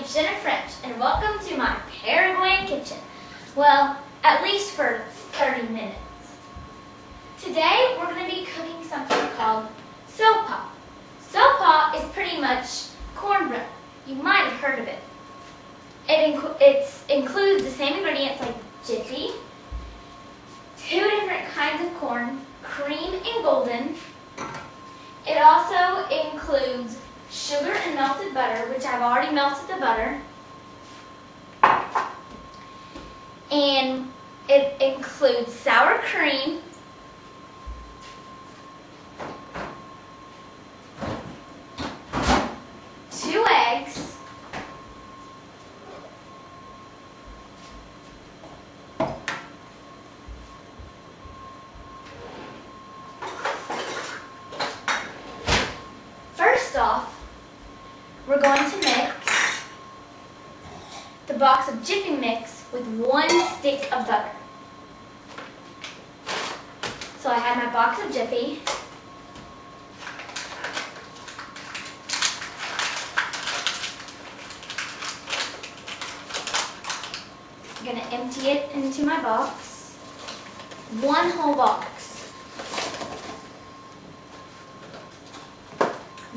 name's Jenna and welcome to my Paraguayan kitchen. Well, at least for 30 minutes. Today we're going to be cooking something called sopa. Sopa is pretty much cornbread. You might have heard of it. It includes the same ingredients like jiffy, 2 different kinds of corn, cream and golden. It also includes sugar and melted butter, which I've already melted the butter. And it includes sour cream, two eggs, first off, we're going to mix the box of Jiffy mix with 1 stick of butter. So I have my box of Jiffy. I'm going to empty it into my box. 1 whole box.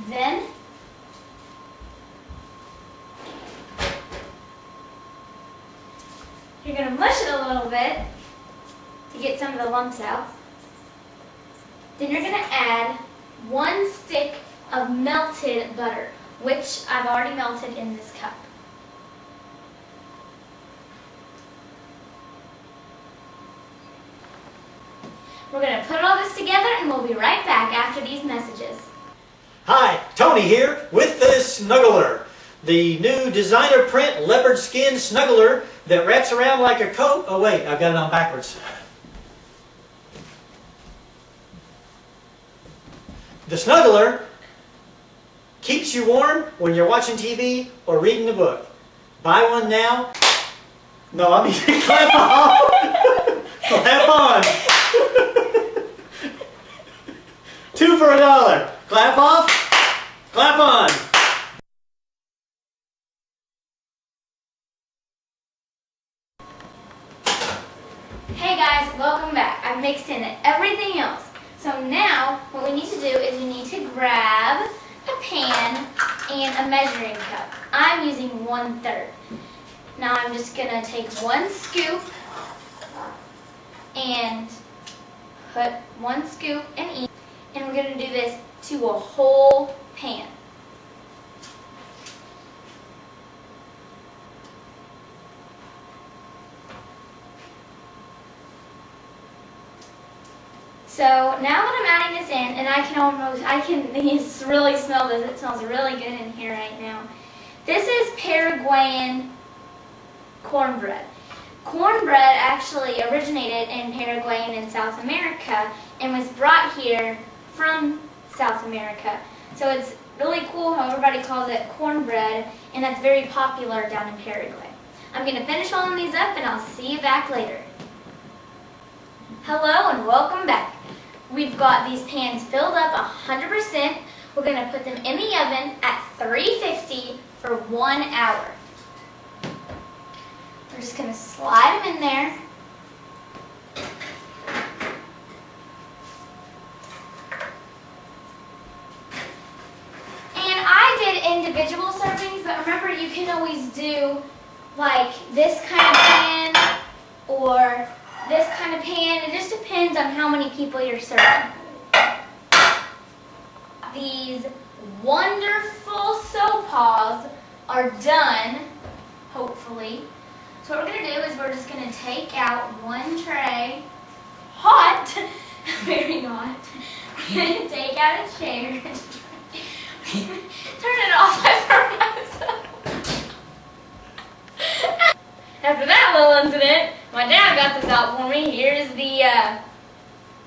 Then you're going to mush it a little bit to get some of the lumps out. Then you're going to add 1 stick of melted butter, which I've already melted in this cup. We're going to put all this together and we'll be right back after these messages. Hi, Tony here with the Snuggler, the new designer print leopard skin snuggler that wraps around like a coat. Oh wait, I've got it on backwards. The Snuggler keeps you warm when you're watching TV or reading a book. Buy one now. No, I mean clap on. Clap on. 2 for $1. Clap off. Clap on. Hey guys, welcome back. I've mixed in everything else. So now what we need to do is we need to grab a pan and a measuring cup. I'm using 1/3. Now I'm just going to take 1 scoop and put 1 scoop in each. And we're going to do this to a whole pan. So now that I'm adding this in, and I can really smell this. It smells really good in here right now. This is Paraguayan cornbread. Cornbread actually originated in Paraguay and in South America and was brought here from South America. So it's really cool how everybody calls it cornbread, and that's very popular down in Paraguay. I'm going to finish rolling these up and I'll see you back later. Hello and welcome back. We've got these pans filled up 100%. We're going to put them in the oven at 350 for 1 hour. We're just going to slide them in there. And I did individual servings, but remember you can always do like this kind of pan or this kind of pan. It just depends on how many people you're serving. These wonderful sopas are done, hopefully. So what we're going to do is we're just going to take out 1 tray, hot, very hot. We're going to take out a chair. Turn it off, I forgot. After that little incident, my dad got this out for me. Here's the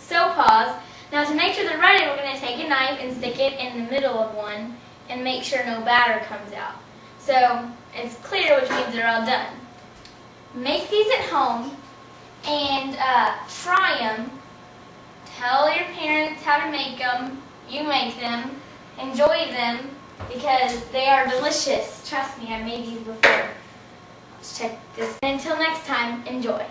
sopas. Now to make sure they're ready, we're going to take a knife and stick it in the middle of one and make sure no batter comes out. So it's clear, which means they're all done. Make these at home and try them. Tell your parents how to make them. You make them. Enjoy them. because they are delicious. Trust me, I made these before. Let's check this. Until next time, enjoy.